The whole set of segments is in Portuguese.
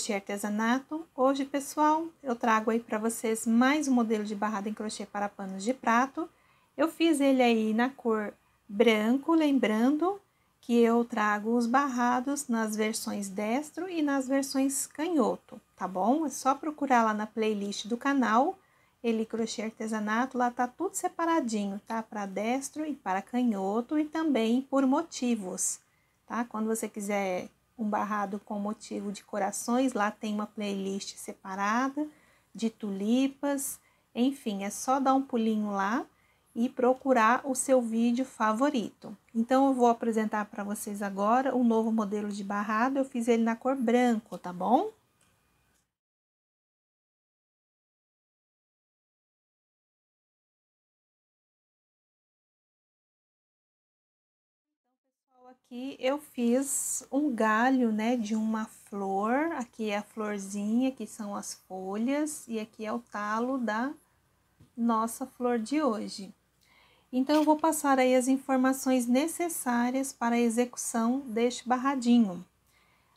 Crochê Artesanato. Hoje, pessoal, eu trago aí para vocês mais um modelo de barrado em crochê para panos de prato. Eu fiz ele aí na cor branco, lembrando que eu trago os barrados nas versões destro e nas versões canhoto, tá bom? É só procurar lá na playlist do canal, Eli Crochê Artesanato, lá tá tudo separadinho, tá? Para destro e para canhoto e também por motivos, tá? Quando você quiser um barrado com motivo de corações, lá tem uma playlist separada de tulipas, enfim, é só dar um pulinho lá e procurar o seu vídeo favorito. Então, eu vou apresentar para vocês agora um novo modelo de barrado, eu fiz ele na cor branco, tá bom? Aqui eu fiz um galho, né, de uma flor, aqui é a florzinha, aqui são as folhas e aqui é o talo da nossa flor de hoje. Então, eu vou passar aí as informações necessárias para a execução deste barradinho.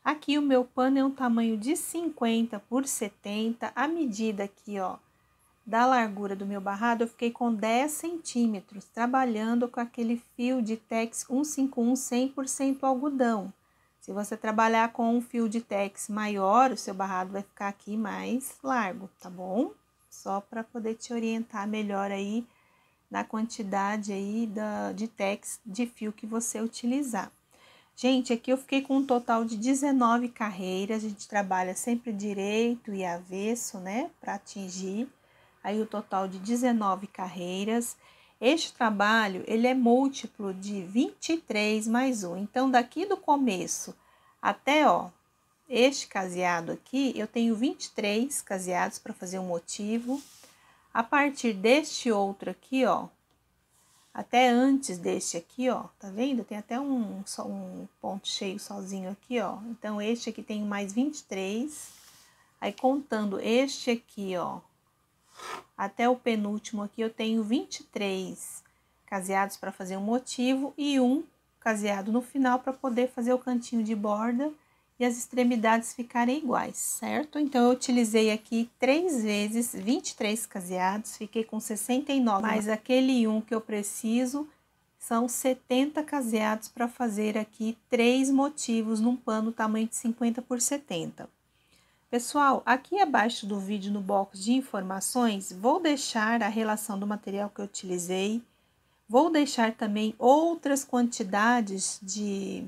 Aqui o meu pano é um tamanho de 50 por 70, a medida aqui, ó, da largura do meu barrado, eu fiquei com 10 centímetros, trabalhando com aquele fio de Tex 151 100% algodão. Se você trabalhar com um fio de Tex maior, o seu barrado vai ficar aqui mais largo, tá bom? Só para poder te orientar melhor aí na quantidade aí de Tex de fio que você utilizar. Gente, aqui eu fiquei com um total de 19 carreiras, a gente trabalha sempre direito e avesso, né, para atingir aí o total de 19 carreiras. Este trabalho, ele é múltiplo de 23 mais 1, então daqui do começo até, ó, este caseado aqui, eu tenho 23 caseados para fazer um motivo. A partir deste outro aqui, ó, até antes deste aqui, ó, tá vendo? Tem até um ponto cheio sozinho aqui, ó. Então, este aqui tem mais 23. Aí, contando este aqui, ó, até o penúltimo aqui, eu tenho 23 caseados para fazer um motivo e um caseado no final para poder fazer o cantinho de borda e as extremidades ficarem iguais, certo? Então, eu utilizei aqui 3 vezes 23 caseados, fiquei com 69, mas aquele um que eu preciso são 70 caseados para fazer aqui 3 motivos num pano tamanho de 50 por 70. Pessoal, aqui abaixo do vídeo no box de informações, vou deixar a relação do material que eu utilizei, vou deixar também outras quantidades de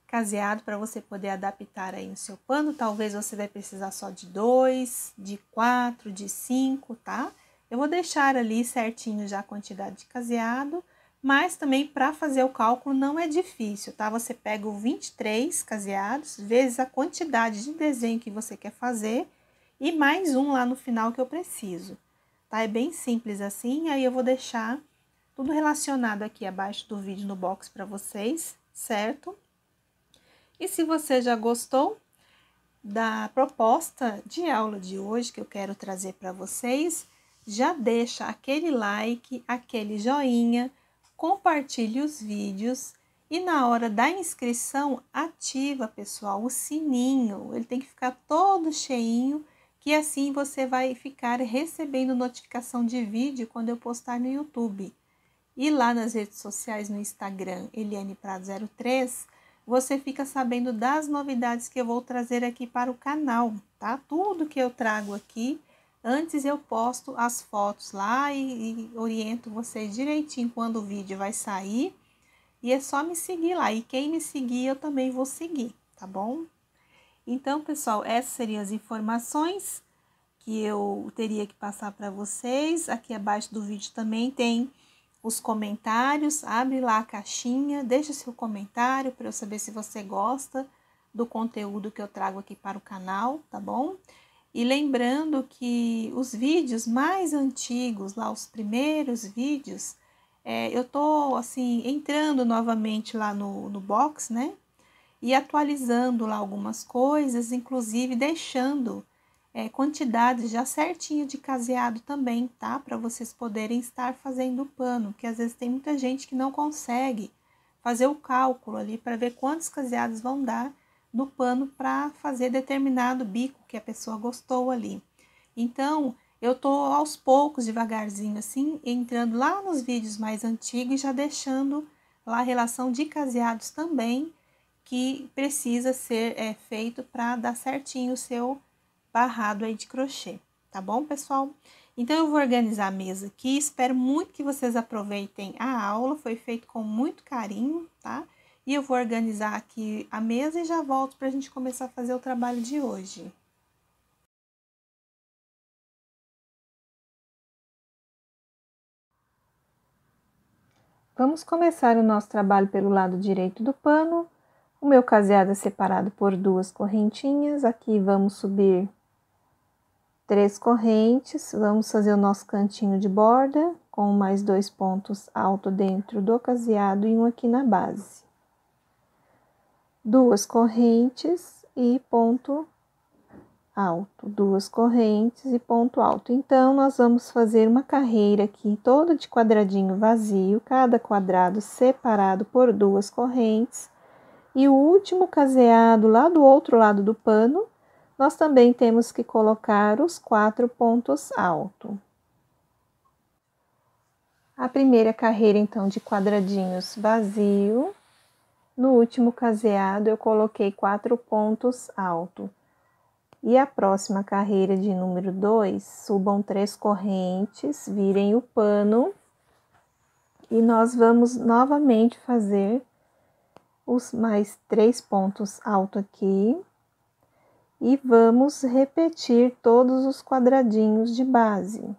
caseado para você poder adaptar aí no seu pano. Talvez você vai precisar só de 2, de 4, de 5, tá? Eu vou deixar ali certinho já a quantidade de caseado, mas também para fazer o cálculo não é difícil, tá? Você pega o 23 caseados, vezes a quantidade de desenho que você quer fazer e mais um lá no final que eu preciso, tá? É bem simples assim, aí eu vou deixar tudo relacionado aqui abaixo do vídeo no box para vocês, certo? E se você já gostou da proposta de aula de hoje que eu quero trazer para vocês, já deixa aquele like, aquele joinha, compartilhe os vídeos e na hora da inscrição ativa, pessoal, o sininho. Ele tem que ficar todo cheinho, que assim você vai ficar recebendo notificação de vídeo quando eu postar no YouTube. E lá nas redes sociais, no Instagram, Eliane Prado 03, você fica sabendo das novidades que eu vou trazer aqui para o canal, tá? Tudo que eu trago aqui, antes eu posto as fotos lá e oriento vocês direitinho quando o vídeo vai sair. E é só me seguir lá, e quem me seguir eu também vou seguir, tá bom? Então, pessoal, essas seriam as informações que eu teria que passar para vocês. Aqui abaixo do vídeo também tem os comentários, abre lá a caixinha, deixa seu comentário para eu saber se você gosta do conteúdo que eu trago aqui para o canal, tá bom? E lembrando que os vídeos mais antigos, lá os primeiros vídeos, eu tô assim, entrando novamente lá no box, né? E atualizando lá algumas coisas, inclusive deixando quantidade já certinho de caseado também, tá? Para vocês poderem estar fazendo o pano, que às vezes tem muita gente que não consegue fazer o cálculo ali para ver quantos caseados vão dar no pano para fazer determinado bico que a pessoa gostou ali. Então, eu tô aos poucos, devagarzinho assim, entrando lá nos vídeos mais antigos e já deixando lá a relação de caseados também, que precisa ser feito para dar certinho o seu barrado aí de crochê, tá bom, pessoal? Então, eu vou organizar a mesa aqui, espero muito que vocês aproveitem a aula, foi feito com muito carinho, tá? E eu vou organizar aqui a mesa e já volto pra gente começar a fazer o trabalho de hoje. Vamos começar o nosso trabalho pelo lado direito do pano. O meu caseado é separado por 2 correntinhas. Aqui vamos subir 3 correntes. Vamos fazer o nosso cantinho de borda com mais 2 pontos altos dentro do caseado e um aqui na base. 2 correntes e ponto alto, 2 correntes e ponto alto. Então, nós vamos fazer uma carreira aqui toda de quadradinho vazio, cada quadrado separado por 2 correntes. E o último caseado lá do outro lado do pano, nós também temos que colocar os 4 pontos altos. A primeira carreira, então, de quadradinhos vazio. No último caseado, eu coloquei 4 pontos altos. E a próxima carreira de número 2, subam 3 correntes, virem o pano. E nós vamos novamente fazer os mais 3 pontos altos aqui. E vamos repetir todos os quadradinhos de base.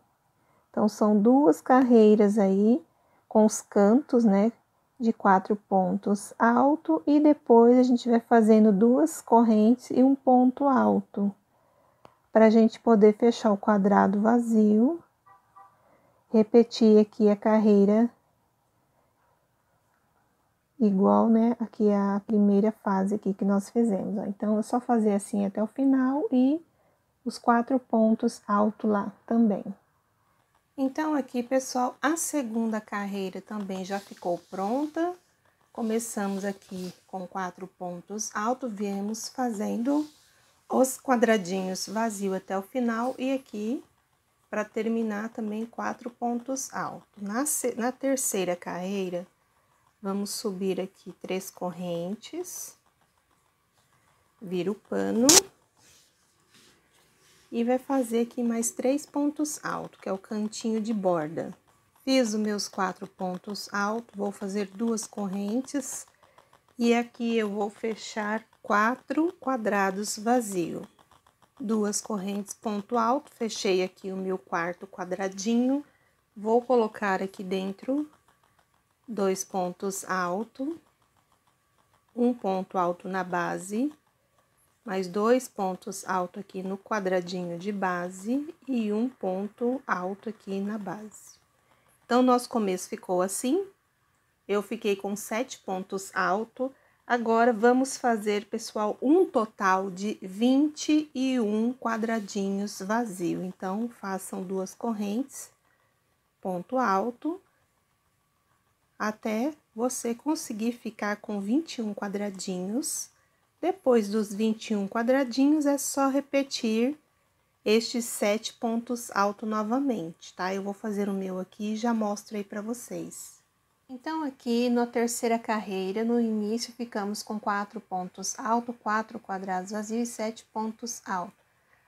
Então, são 2 carreiras aí, com os cantos, né, de 4 pontos alto. E depois a gente vai fazendo 2 correntes e um ponto alto, para a gente poder fechar o quadrado vazio. Repetir aqui a carreira igual, né, aqui a primeira fase aqui que nós fizemos, ó. Então, é só fazer assim até o final e os 4 pontos altos lá também. Então, aqui, pessoal, a segunda carreira também já ficou pronta. Começamos aqui com 4 pontos altos, viemos fazendo os quadradinhos vazio até o final e aqui, para terminar, também 4 pontos altos. Na terceira carreira, vamos subir aqui 3 correntes, vira o pano. E vai fazer aqui mais 3 pontos altos, que é o cantinho de borda. Fiz os meus 4 pontos altos, vou fazer 2 correntes. E aqui eu vou fechar 4 quadrados vazios. 2 correntes, ponto alto, fechei aqui o meu quarto quadradinho. Vou colocar aqui dentro 2 pontos altos, um ponto alto na base, mais 2 pontos altos aqui no quadradinho de base e um ponto alto aqui na base. Então, nosso começo ficou assim. Eu fiquei com 7 pontos altos. Agora, vamos fazer, pessoal, um total de 21 quadradinhos vazios. Então, façam 2 correntes, ponto alto, até você conseguir ficar com 21 quadradinhos. Depois dos 21 quadradinhos, é só repetir estes 7 pontos altos novamente, tá? Eu vou fazer o meu aqui e já mostro aí pra vocês. Então, aqui na terceira carreira, no início, ficamos com 4 pontos altos, 4 quadrados vazios e 7 pontos altos.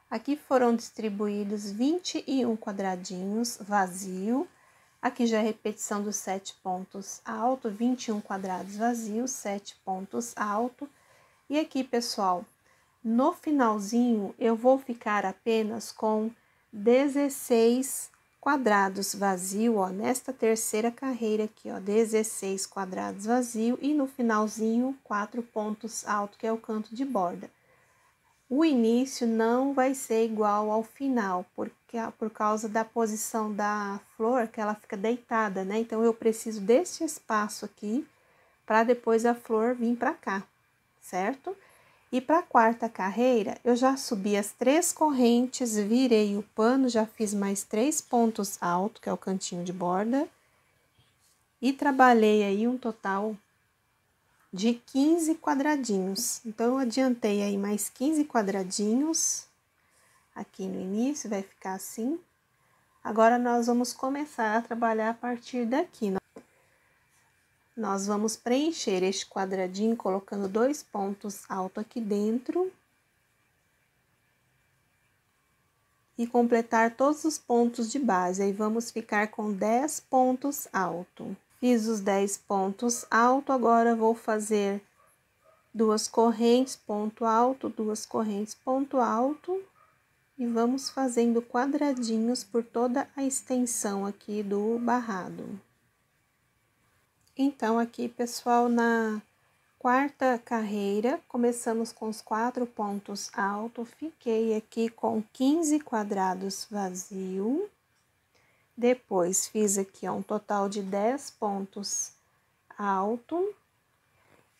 Aqui foram distribuídos 21 quadradinhos vazios. Aqui já é a repetição dos 7 pontos altos, 21 quadrados vazios, 7 pontos altos. E aqui, pessoal, no finalzinho, eu vou ficar apenas com 16 quadrados vazios, ó, nesta terceira carreira aqui, ó, 16 quadrados vazios, e no finalzinho, 4 pontos altos, que é o canto de borda. O início não vai ser igual ao final, por causa da posição da flor, que ela fica deitada, né? Então, eu preciso deste espaço aqui, para depois a flor vir para cá, certo? E para a quarta carreira, eu já subi as 3 correntes, virei o pano, já fiz mais 3 pontos altos, que é o cantinho de borda. E trabalhei aí um total de 15 quadradinhos. Então, eu adiantei aí mais 15 quadradinhos. Aqui no início, vai ficar assim. Agora, nós vamos começar a trabalhar a partir daqui. Nós vamos preencher este quadradinho colocando 2 pontos altos aqui dentro. E completar todos os pontos de base, aí vamos ficar com 10 pontos altos. Fiz os 10 pontos altos, agora vou fazer 2 correntes, ponto alto, 2 correntes, ponto alto. E vamos fazendo quadradinhos por toda a extensão aqui do barrado. Então, aqui, pessoal, na quarta carreira, começamos com os 4 pontos altos, fiquei aqui com 15 quadrados vazio. Depois, fiz aqui ó, um total de 10 pontos alto.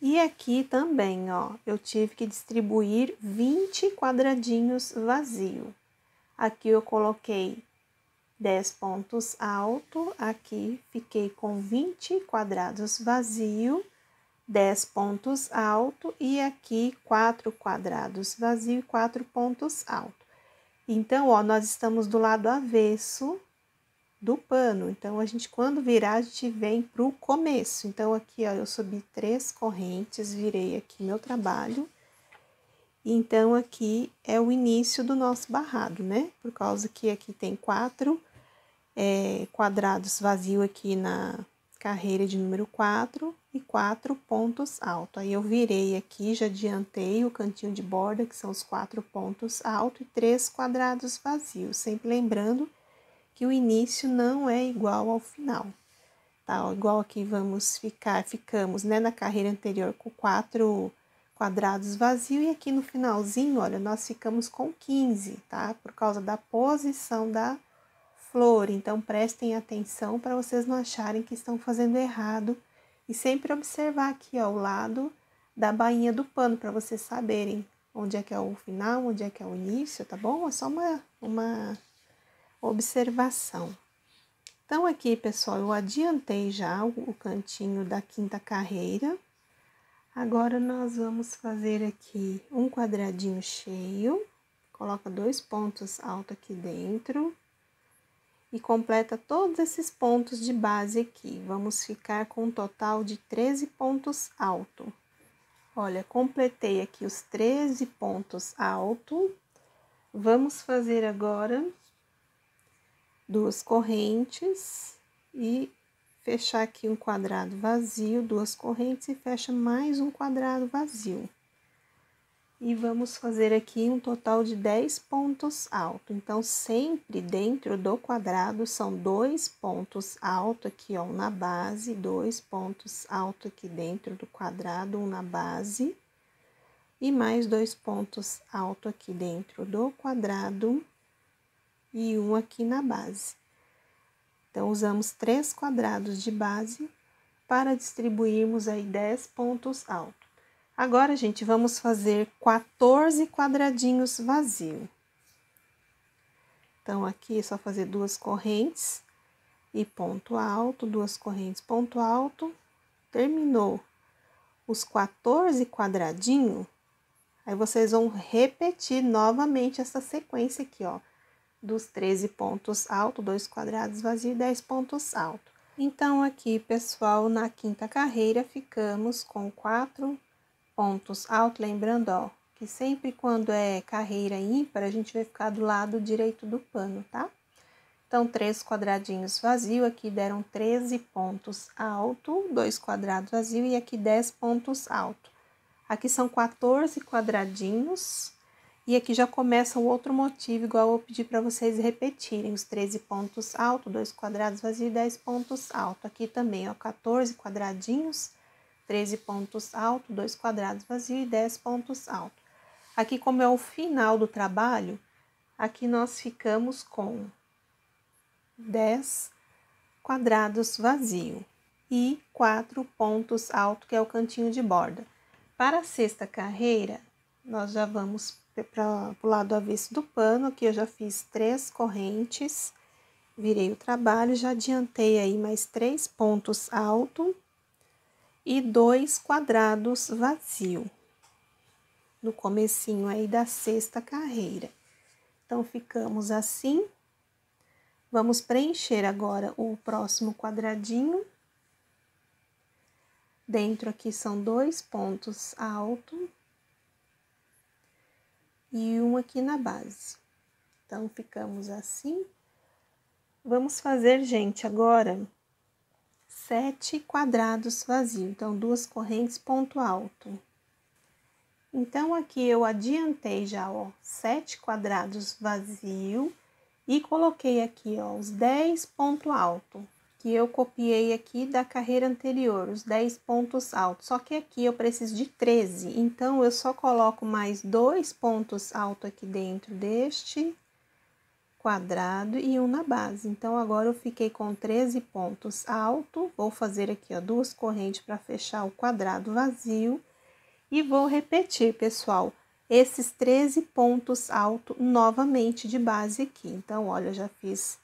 E aqui também, ó, eu tive que distribuir 20 quadradinhos vazio. Aqui eu coloquei 10 pontos alto, aqui fiquei com 20 quadrados vazio. 10 pontos alto e aqui 4 quadrados vazio e 4 pontos alto. Então, ó, nós estamos do lado avesso do pano. Então, a gente, quando virar, a gente vem pro começo. Então, aqui, ó, eu subi 3 correntes, virei aqui meu trabalho. Então, aqui é o início do nosso barrado, né? Por causa que aqui tem 4 quadrados vazio aqui na carreira de número 4 e 4 pontos altos. Aí, eu virei aqui, já adiantei o cantinho de borda, que são os 4 pontos altos, e 3 quadrados vazios. Sempre lembrando que o início não é igual ao final, tá? Ó, igual aqui ficamos, né, na carreira anterior com 4 quadrados vazios, e aqui no finalzinho, olha, nós ficamos com 15, tá? Por causa da posição da flor, então prestem atenção para vocês não acharem que estão fazendo errado e sempre observar aqui, ó, o lado da bainha do pano para vocês saberem onde é que é o final, onde é que é o início, tá bom? É só uma observação. Então, aqui, pessoal, eu adiantei já o cantinho da quinta carreira. Agora, nós vamos fazer aqui um quadradinho cheio. Coloca 2 pontos altos aqui dentro. E completa todos esses pontos de base aqui. Vamos ficar com um total de 13 pontos altos. Olha, completei aqui os 13 pontos altos. Vamos fazer agora 2 correntes e fechar aqui um quadrado vazio, 2 correntes e fecha mais um quadrado vazio. E vamos fazer aqui um total de 10 pontos altos. Então, sempre dentro do quadrado são 2 pontos altos aqui, ó, um na base, 2 pontos altos aqui dentro do quadrado, um na base. E mais 2 pontos altos aqui dentro do quadrado e um aqui na base. Então, usamos 3 quadrados de base para distribuirmos aí 10 pontos altos. Agora, gente, vamos fazer 14 quadradinhos vazios. Então, aqui é só fazer 2 correntes e ponto alto, 2 correntes, ponto alto. Terminou os 14 quadradinhos, aí vocês vão repetir novamente essa sequência aqui, ó. Dos 13 pontos altos, 2 quadrados vazios e 10 pontos altos. Então, aqui, pessoal, na quinta carreira, ficamos com 4 pontos altos, lembrando, ó, que sempre quando é carreira ímpar, a gente vai ficar do lado direito do pano, tá? Então, 3 quadradinhos vazios, aqui deram 13 pontos altos, 2 quadrados vazios e aqui 10 pontos altos. Aqui são 14 quadradinhos. E aqui já começa o outro motivo, igual eu pedi para vocês repetirem, os 13 pontos altos, 2 quadrados vazios e 10 pontos altos. Aqui também, ó, 14 quadradinhos, 13 pontos altos, 2 quadrados vazios e 10 pontos altos. Aqui, como é o final do trabalho, aqui nós ficamos com 10 quadrados vazios e 4 pontos altos, que é o cantinho de borda. Para a sexta carreira, nós já vamos para o lado avesso do pano. Aqui eu já fiz 3 correntes, virei o trabalho, já adiantei aí mais 3 pontos altos e 2 quadrados vazio. No comecinho aí da 6ª carreira. Então, ficamos assim. Vamos preencher agora o próximo quadradinho. Dentro aqui são 2 pontos altos e um aqui na base. Então, ficamos assim. Vamos fazer, gente, agora 7 quadrados vazios. Então, 2 correntes, ponto alto. Então, aqui eu adiantei já, ó, 7 quadrados vazio e coloquei aqui, ó, os 10 ponto alto, que eu copiei aqui da carreira anterior, os 10 pontos altos. Só que aqui eu preciso de 13, então eu só coloco mais 2 pontos altos aqui dentro deste quadrado e um na base. Então, agora eu fiquei com 13 pontos altos. Vou fazer aqui, ó, 2 correntes para fechar o quadrado vazio. E vou repetir, pessoal, esses 13 pontos altos novamente de base aqui. Então, olha, eu já fiz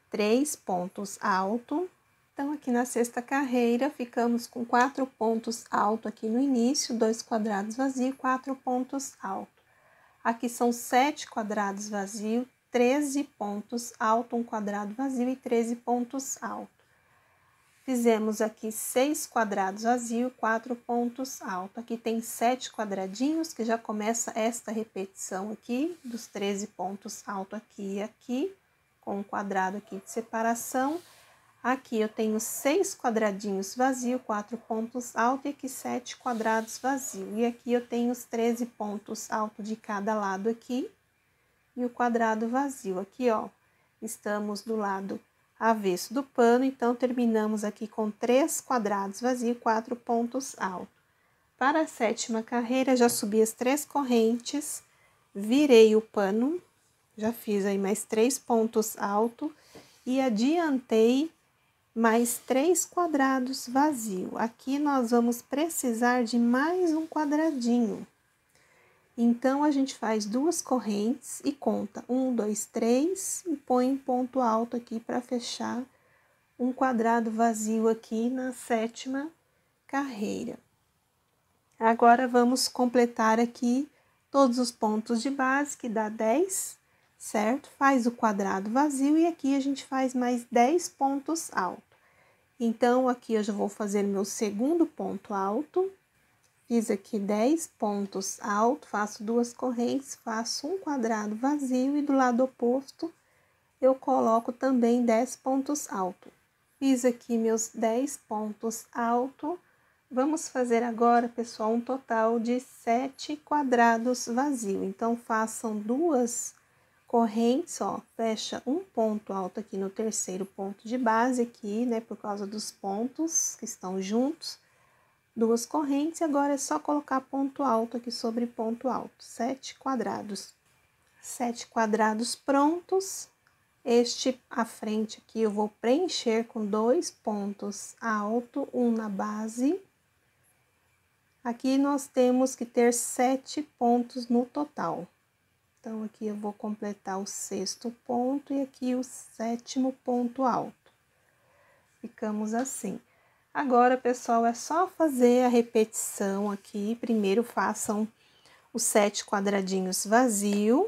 3 pontos altos. Então, aqui na 6ª carreira, ficamos com 4 pontos altos aqui no início, 2 quadrados vazios, 4 pontos altos. Aqui são 7 quadrados vazios, 13 pontos altos, 1 quadrado vazio e 13 pontos altos. Fizemos aqui 6 quadrados vazios, 4 pontos altos. Aqui tem 7 quadradinhos, que já começa esta repetição aqui, dos 13 pontos altos aqui e aqui, com um quadrado aqui de separação. Aqui eu tenho 6 quadradinhos vazios, 4 pontos altos, e aqui 7 quadrados vazios. E aqui eu tenho os 13 pontos altos de cada lado aqui, e o quadrado vazio. Aqui, ó, estamos do lado avesso do pano, então, terminamos aqui com 3 quadrados vazios, 4 pontos altos. Para a 7ª carreira, já subi as 3 correntes, virei o pano, já fiz aí mais 3 pontos altos e adiantei mais 3 quadrados vazios. Aqui nós vamos precisar de mais um quadradinho. Então, a gente faz 2 correntes e conta 1, 2, 3 e põe um ponto alto aqui para fechar um quadrado vazio aqui na 7ª carreira. Agora, vamos completar aqui todos os pontos de base, que dá 10, certo? Faz o quadrado vazio e aqui a gente faz mais 10 pontos altos. Então, aqui eu já vou fazer meu segundo ponto alto. Fiz aqui 10 pontos altos, faço 2 correntes, faço um quadrado vazio e do lado oposto eu coloco também 10 pontos altos. Fiz aqui meus 10 pontos altos. Vamos fazer agora, pessoal, um total de 7 quadrados vazios. Então, façam 2 correntes, ó, fecha um ponto alto aqui no terceiro ponto de base aqui, né, por causa dos pontos que estão juntos. 2 correntes, agora é só colocar ponto alto aqui sobre ponto alto, 7 quadrados. 7 quadrados prontos. Este à frente aqui eu vou preencher com 2 pontos altos, um na base. Aqui nós temos que ter 7 pontos no total. Então, aqui eu vou completar o 6º ponto e aqui o 7º ponto alto. Ficamos assim. Agora, pessoal, é só fazer a repetição aqui. Primeiro, façam os 7 quadradinhos vazios.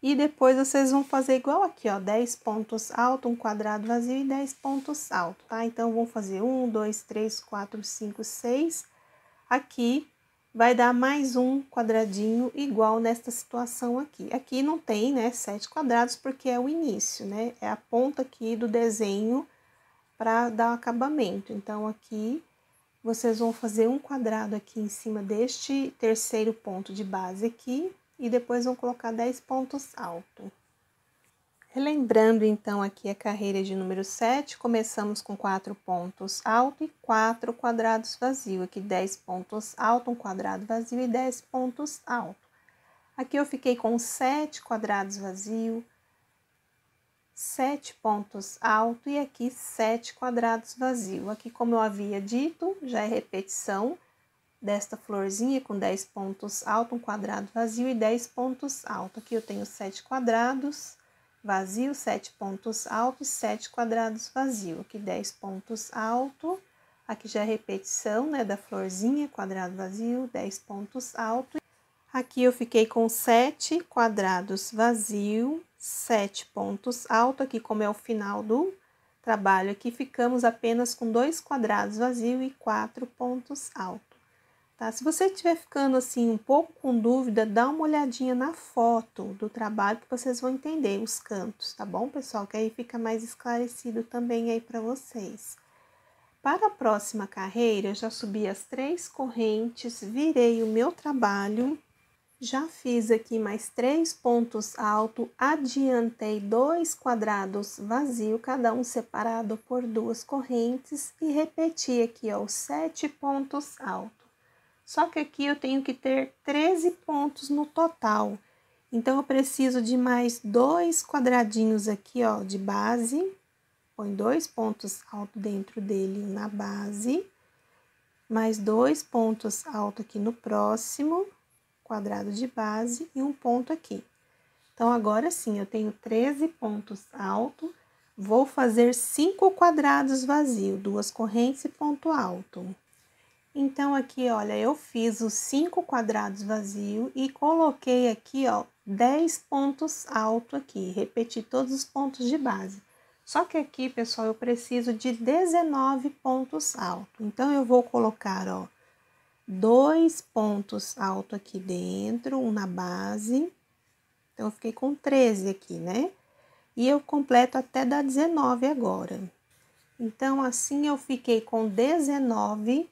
E depois, vocês vão fazer igual aqui, ó. 10 pontos altos, um quadrado vazio e 10 pontos altos, tá? Então, vão fazer 1, 2, 3, 4, 5, 6. Aqui, vai dar mais um quadradinho igual nesta situação aqui. Aqui não tem, né, 7 quadrados, porque é o início, né? É a ponta aqui do desenho para dar o acabamento. Então, aqui, vocês vão fazer um quadrado aqui em cima deste terceiro ponto de base aqui, e depois vão colocar 10 pontos altos. Relembrando, então, aqui a carreira de número 7, começamos com 4 pontos altos e 4 quadrados vazios. Aqui 10 pontos altos, um quadrado vazio e 10 pontos altos. Aqui eu fiquei com 7 quadrados vazios, 7 pontos altos e aqui 7 quadrados vazios. Aqui, como eu havia dito, já é repetição desta florzinha com 10 pontos altos, um quadrado vazio e 10 pontos altos. Aqui eu tenho 7 quadrados vazios, 7 pontos altos e 7 quadrados vazios. Aqui 10 pontos altos, Aqui já é repetição, né, da florzinha, quadrado vazio, 10 pontos altos. Aqui eu fiquei com 7 quadrados vazio, 7 pontos altos. Aqui, como é o final do trabalho, aqui ficamos apenas com 2 quadrados vazio e 4 pontos altos. Tá? Se você estiver ficando assim um pouco com dúvida, dá uma olhadinha na foto do trabalho que vocês vão entender os cantos, tá bom, pessoal? Que aí fica mais esclarecido também aí para vocês. Para a próxima carreira, eu já subi as 3 correntes, virei o meu trabalho, já fiz aqui mais 3 pontos altos, adiantei 2 quadrados vazios, cada um separado por 2 correntes e repeti aqui, ó, os 7 pontos altos. Só que aqui eu tenho que ter 13 pontos no total. Então, eu preciso de mais 2 quadradinhos aqui, ó, de base. Põe 2 pontos altos dentro dele na base. Mais 2 pontos altos aqui no próximo quadrado de base e um ponto aqui. Então, agora sim, eu tenho 13 pontos altos. Vou fazer 5 quadrados vazios, 2 correntes e ponto alto. Então, aqui, olha, eu fiz os 5 quadrados vazios e coloquei aqui, ó, 10 pontos altos aqui. Repeti todos os pontos de base. Só que aqui, pessoal, eu preciso de 19 pontos altos. Então, eu vou colocar, ó, 2 pontos altos aqui dentro, um na base. Então, eu fiquei com 13 aqui, né? E eu completo até dar 19 agora. Então, assim, eu fiquei com 19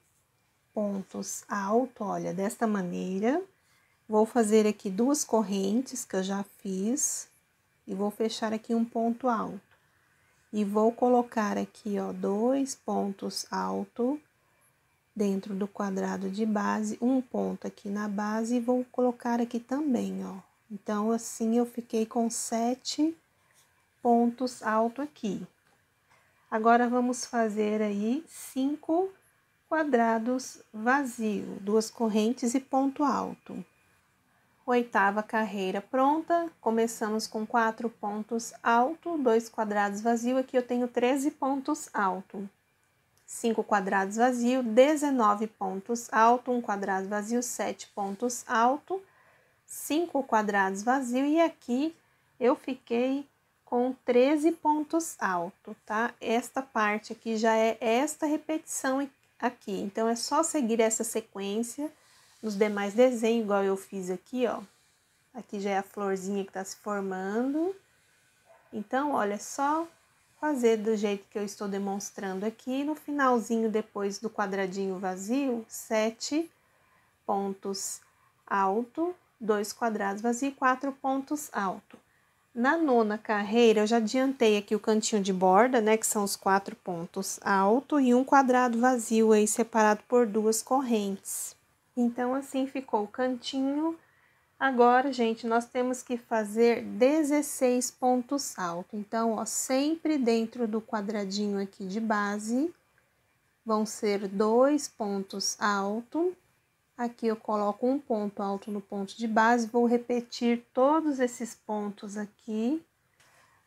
pontos altos, olha, desta maneira. Vou fazer aqui 2 correntes que eu já fiz e vou fechar aqui um ponto alto. E vou colocar aqui, ó, 2 pontos altos dentro do quadrado de base, um ponto aqui na base e vou colocar aqui também, ó. Então, assim, eu fiquei com 7 pontos altos aqui. Agora, vamos fazer aí 5 quadrados vazio, 2 correntes e ponto alto. Oitava carreira pronta, começamos com 4 pontos altos, 2 quadrados vazio, aqui eu tenho 13 pontos altos. 5 quadrados vazio, 19 pontos altos, 1 quadrado vazio, 7 pontos altos, 5 quadrados vazio e aqui eu fiquei com 13 pontos altos, tá? Esta parte aqui já é esta repetição aqui, então é só seguir essa sequência nos demais desenhos, igual eu fiz aqui, ó. Aqui já é a florzinha que tá se formando. Então, olha, é só fazer do jeito que eu estou demonstrando aqui. No finalzinho, depois do quadradinho vazio, 7 pontos alto, 2 quadrados vazio e 4 pontos alto. Na nona carreira, eu já adiantei aqui o cantinho de borda, né, que são os 4 pontos alto e um quadrado vazio aí separado por 2 correntes. Então, assim ficou o cantinho. Agora, gente, nós temos que fazer 16 pontos altos. Então, ó, sempre dentro do quadradinho aqui de base, vão ser 2 pontos altos. Aqui eu coloco um ponto alto no ponto de base, vou repetir todos esses pontos aqui.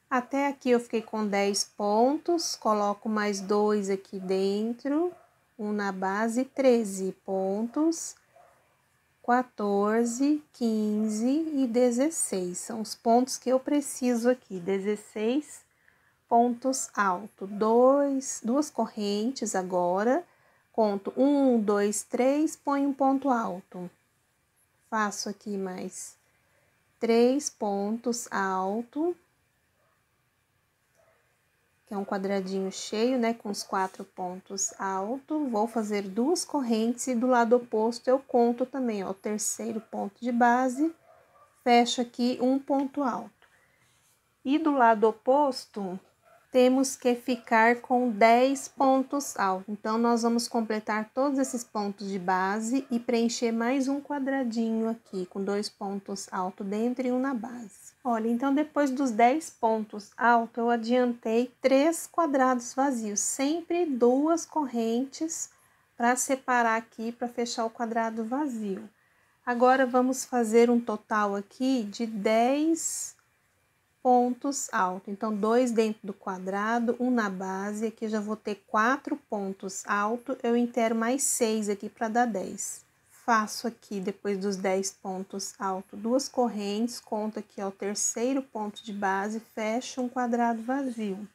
Até aqui eu fiquei com 10 pontos, coloco mais 2 aqui dentro, um na base, 13 pontos, 14, 15 e 16. São os pontos que eu preciso aqui, 16 pontos altos, 2 correntes agora. Conto 1, 2, 3, ponho um ponto alto. Faço aqui mais 3 pontos altos, que é um quadradinho cheio, né, com os 4 pontos altos. Vou fazer 2 correntes e do lado oposto eu conto também, ó, o terceiro ponto de base, fecho aqui um ponto alto. E do lado oposto, temos que ficar com 10 pontos altos. Então, nós vamos completar todos esses pontos de base e preencher mais um quadradinho aqui, com 2 pontos altos dentro e um na base. Olha, então, depois dos 10 pontos altos, eu adiantei 3 quadrados vazios, sempre 2 correntes para separar aqui, para fechar o quadrado vazio. Agora, vamos fazer um total aqui de 10 pontos altos. Então, 2 dentro do quadrado, 1 na base. Aqui eu já vou ter 4 pontos altos. Eu intero mais 6 aqui para dar 10. Faço aqui, depois dos 10 pontos altos, 2 correntes. Conto aqui, ó, o terceiro ponto de base. Fecho um quadrado vazio.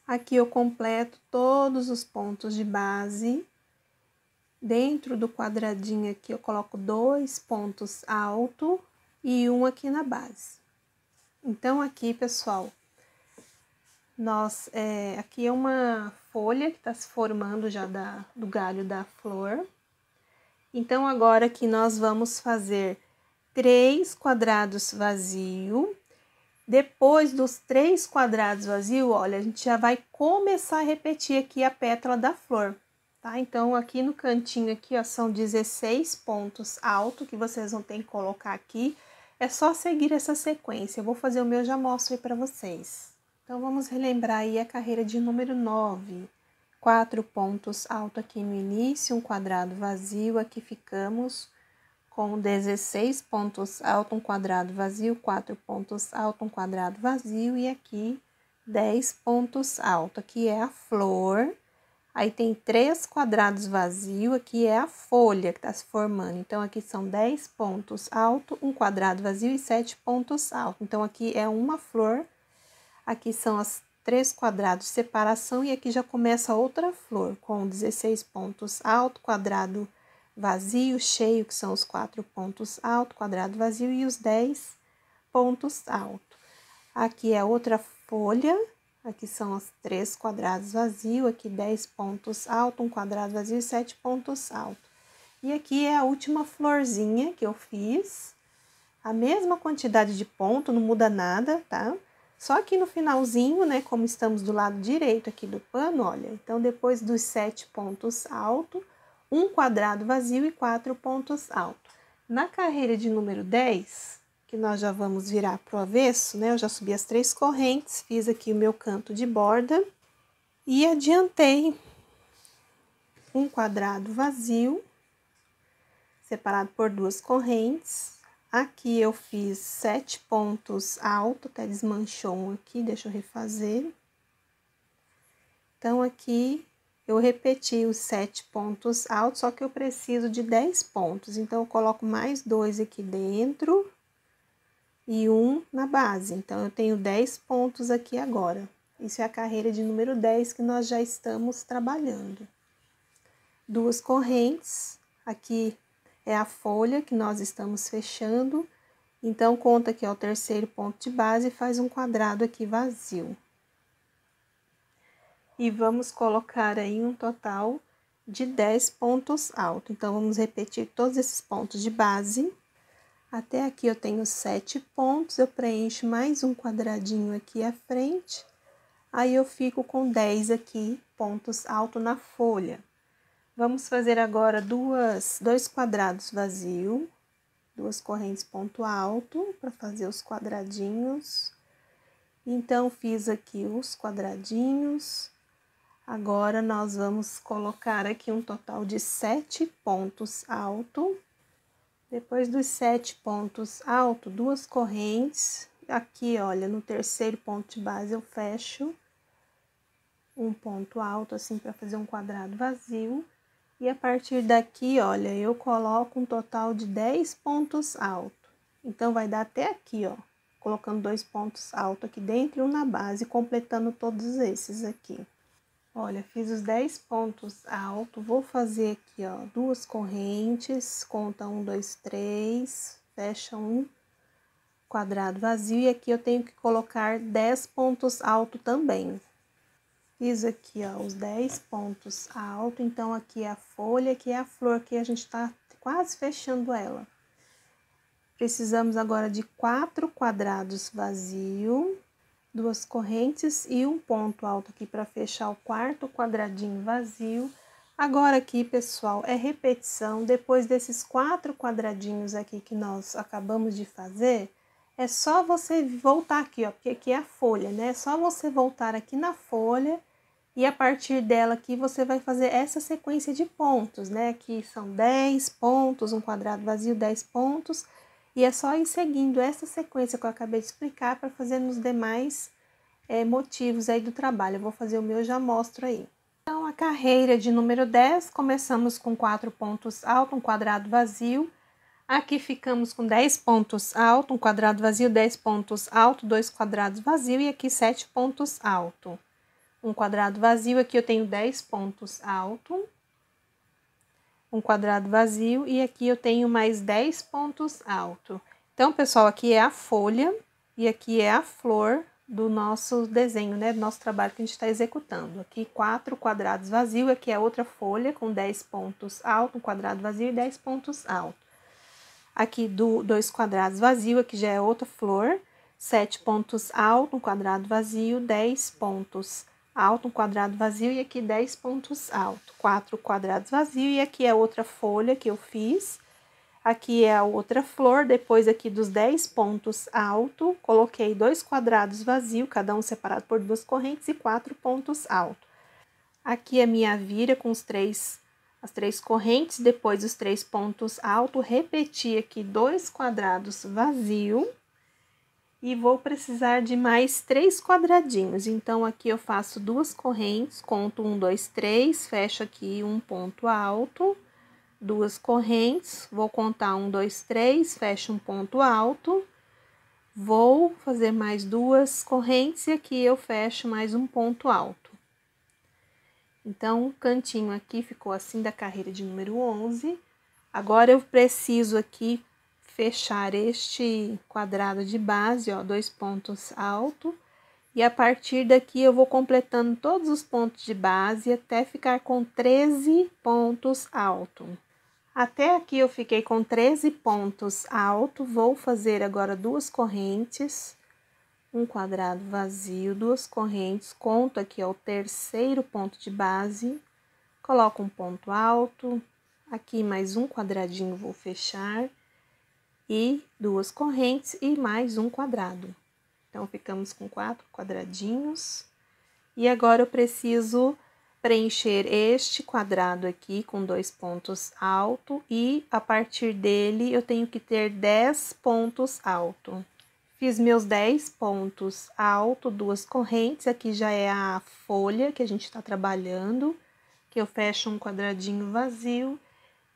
Aqui eu completo todos os pontos de base. Dentro do quadradinho aqui, eu coloco 2 pontos altos e 1 aqui na base. Então, aqui, pessoal, aqui é uma folha que tá se formando já do galho da flor. Então, agora aqui nós vamos fazer 3 quadrados vazios. Depois dos 3 quadrados vazios, olha, a gente já vai começar a repetir aqui a pétala da flor, tá? Então, aqui no cantinho aqui, ó, são 16 pontos altos que vocês vão ter que colocar aqui. É só seguir essa sequência. Eu vou fazer o meu, já mostro aí para vocês. Então, vamos relembrar aí a carreira de número 9. 4 pontos altos aqui no início, um quadrado vazio. Aqui ficamos com 16 pontos altos, um quadrado vazio, 4 pontos altos, um quadrado vazio. E aqui 10 pontos altos. Aqui é a flor. Aí tem 3 quadrados vazios, aqui é a folha que tá se formando. Então, aqui são 10 pontos altos, um quadrado vazio e 7 pontos altos. Então, aqui é uma flor, aqui são as 3 quadrados de separação e aqui já começa outra flor com 16 pontos altos, quadrado vazio, cheio, que são os 4 pontos altos, quadrado vazio e os 10 pontos altos. Aqui é outra folha. Aqui são os 3 quadrados vazios, aqui 10 pontos altos, um quadrado vazio e 7 pontos altos. E aqui é a última florzinha que eu fiz. A mesma quantidade de ponto, não muda nada, tá? Só que no finalzinho, né, como estamos do lado direito aqui do pano, olha. Então, depois dos 7 pontos altos, um quadrado vazio e 4 pontos altos. Na carreira de número 10... que nós já vamos virar pro avesso, né? Eu já subi as 3 correntes, fiz aqui o meu canto de borda e adiantei um quadrado vazio, separado por 2 correntes. Aqui eu fiz 7 pontos altos, até desmanchou um aqui, deixa eu refazer. Então, aqui eu repeti os 7 pontos altos, só que eu preciso de 10 pontos, então eu coloco mais 2 aqui dentro e 1 na base. Então, eu tenho 10 pontos aqui agora. Isso é a carreira de número 10 que nós já estamos trabalhando. 2 correntes, aqui é a folha que nós estamos fechando. Então, conta aqui, ó, o terceiro ponto de base e faz um quadrado aqui vazio. E vamos colocar aí um total de 10 pontos altos. Então, vamos repetir todos esses pontos de base. Até aqui eu tenho 7 pontos, eu preencho mais um quadradinho aqui à frente, aí eu fico com 10 aqui, pontos altos na folha. Vamos fazer agora 2 quadrados vazios, 2 correntes ponto alto, para fazer os quadradinhos. Então, fiz aqui os quadradinhos. Agora, nós vamos colocar aqui um total de 7 pontos altos. Depois dos 7 pontos altos, 2 correntes. Aqui, olha, no terceiro ponto de base eu fecho um ponto alto, assim, para fazer um quadrado vazio. E a partir daqui, olha, eu coloco um total de 10 pontos altos. Então, vai dar até aqui, ó, colocando 2 pontos altos aqui dentro e um na base, completando todos esses aqui. Olha, fiz os 10 pontos altos, vou fazer aqui, ó, 2 correntes, conta 1, 2, 3, fecha um quadrado vazio e aqui eu tenho que colocar 10 pontos altos também. Fiz aqui, ó, os 10 pontos altos, então aqui é a folha, aqui é a flor, que a gente tá quase fechando ela. Precisamos agora de 4 quadrados vazios. 2 correntes e um ponto alto aqui para fechar o quarto quadradinho vazio. Agora aqui, pessoal, é repetição. Depois desses 4 quadradinhos aqui que nós acabamos de fazer, é só você voltar aqui, ó, porque aqui é a folha, né? É só você voltar aqui na folha e a partir dela aqui você vai fazer essa sequência de pontos, né? Aqui são 10 pontos, um quadrado vazio, 10 pontos. E é só ir seguindo essa sequência que eu acabei de explicar para fazer nos demais motivos aí do trabalho. Eu vou fazer o meu e já mostro aí. Então, a carreira de número 10, começamos com 4 pontos altos, um quadrado vazio. Aqui ficamos com 10 pontos altos, um quadrado vazio, 10 pontos altos, 2 quadrados vazios e aqui 7 pontos altos. Um quadrado vazio, aqui eu tenho 10 pontos altos, um quadrado vazio e aqui eu tenho mais 10 pontos altos. Então, pessoal, aqui é a folha e aqui é a flor do nosso desenho, né, do nosso trabalho que a gente está executando. Aqui 4 quadrados vazios, aqui é outra folha com 10 pontos altos, um quadrado vazio e 10 pontos altos. Aqui 2 quadrados vazios, aqui já é outra flor, 7 pontos altos, um quadrado vazio, 10 pontos altos, um quadrado vazio e aqui 10 pontos altos. 4 quadrados vazios e aqui é outra folha que eu fiz. Aqui é a outra flor, depois aqui dos 10 pontos altos, coloquei 2 quadrados vazios, cada um separado por 2 correntes e 4 pontos altos. Aqui a minha vira com as 3 correntes, depois os 3 pontos altos, repeti aqui 2 quadrados vazios e vou precisar de mais 3 quadradinhos. Então, aqui eu faço 2 correntes, conto 1, 2, 3, fecho aqui um ponto alto. 2 correntes, vou contar 1, 2, 3, fecho um ponto alto, vou fazer mais 2 correntes e aqui eu fecho mais um ponto alto. Então, o cantinho aqui ficou assim da carreira de número 11. Agora, eu preciso aqui fechar este quadrado de base, ó, 2 pontos altos. E a partir daqui, eu vou completando todos os pontos de base até ficar com 13 pontos altos. Até aqui eu fiquei com 13 pontos altos, vou fazer agora 2 correntes, um quadrado vazio, 2 correntes, conto aqui ó, o terceiro ponto de base, coloco um ponto alto, aqui mais um quadradinho vou fechar, e 2 correntes e mais um quadrado. Então, ficamos com 4 quadradinhos, e agora eu preciso preencher este quadrado aqui com 2 pontos altos e a partir dele eu tenho que ter 10 pontos altos. Fiz meus 10 pontos altos, 2 correntes, aqui já é a folha que a gente está trabalhando, que eu fecho um quadradinho vazio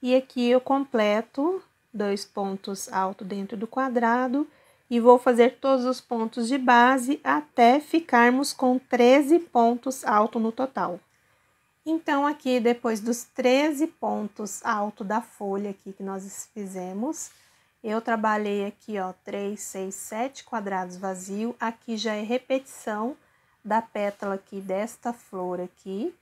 e aqui eu completo 2 pontos altos dentro do quadrado e vou fazer todos os pontos de base até ficarmos com 13 pontos altos no total. Então, aqui, depois dos 13 pontos altos da folha aqui que nós fizemos, eu trabalhei aqui, ó, 3, 6, 7 quadrados vazios. Aqui já é repetição da pétala aqui desta flor aqui,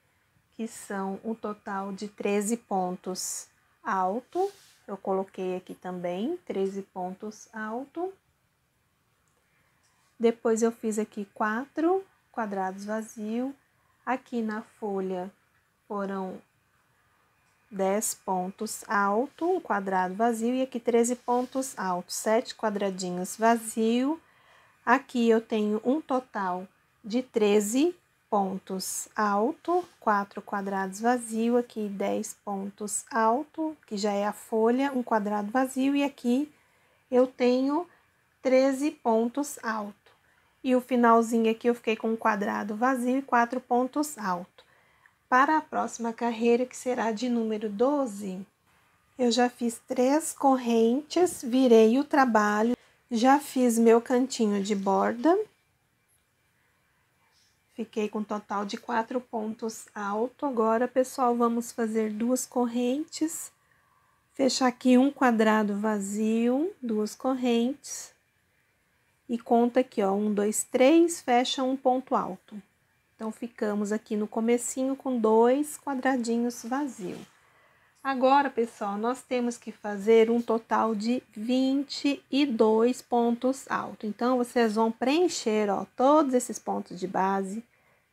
que são um total de 13 pontos altos. Eu coloquei aqui também 13 pontos altos. Depois, eu fiz aqui 4 quadrados vazios. Aqui na folha foram 10 pontos altos, um quadrado vazio, e aqui 13 pontos altos, 7 quadradinhos vazio. Aqui eu tenho um total de 13 pontos altos, 4 quadrados vazio, aqui 10 pontos altos, que já é a folha, um quadrado vazio, e aqui eu tenho 13 pontos altos. E o finalzinho aqui eu fiquei com um quadrado vazio e 4 pontos altos. Para a próxima carreira, que será de número 12, eu já fiz 3 correntes, virei o trabalho, já fiz meu cantinho de borda. Fiquei com um total de 4 pontos altos. Agora, pessoal, vamos fazer 2 correntes, fechar aqui um quadrado vazio, 2 correntes, e conta aqui, ó, 1, 2, 3, fecha um ponto alto. Então, ficamos aqui no comecinho com 2 quadradinhos vazios. Agora, pessoal, nós temos que fazer um total de 22 pontos altos. Então, vocês vão preencher, ó, todos esses pontos de base.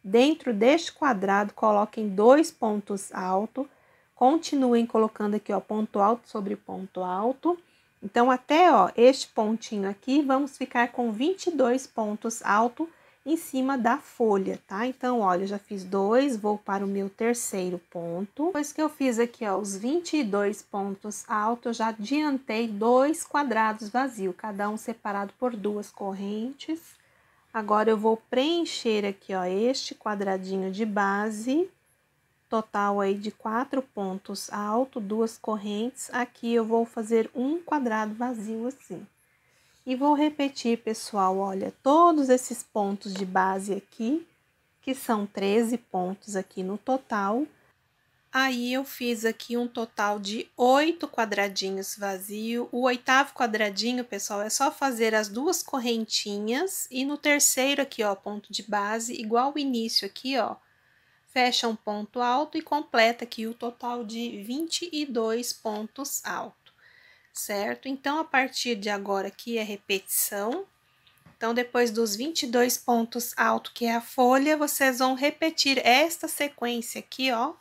Dentro deste quadrado, coloquem 2 pontos altos. Continuem colocando aqui, ó, ponto alto sobre ponto alto. Então, até, ó, este pontinho aqui, vamos ficar com 22 pontos altos. em cima da folha, tá? Então, olha, eu já fiz 2, vou para o meu terceiro ponto. Depois que eu fiz aqui, ó, os 22 pontos altos, eu já adiantei 2 quadrados vazios, cada um separado por 2 correntes. Agora, eu vou preencher aqui, ó, este quadradinho de base, total aí de 4 pontos altos, 2 correntes. Aqui eu vou fazer um quadrado vazio assim. E vou repetir, pessoal, olha, todos esses pontos de base aqui, que são 13 pontos aqui no total. Aí, eu fiz aqui um total de 8 quadradinhos vazio. O 8º quadradinho, pessoal, é só fazer as 2 correntinhas. E no terceiro aqui, ó, ponto de base, igual o início aqui, ó, fecha um ponto alto e completa aqui o total de 22 pontos altos. Certo? Então, a partir de agora aqui é repetição. Então, depois dos 22 pontos altos, que é a folha, vocês vão repetir esta sequência aqui, ó,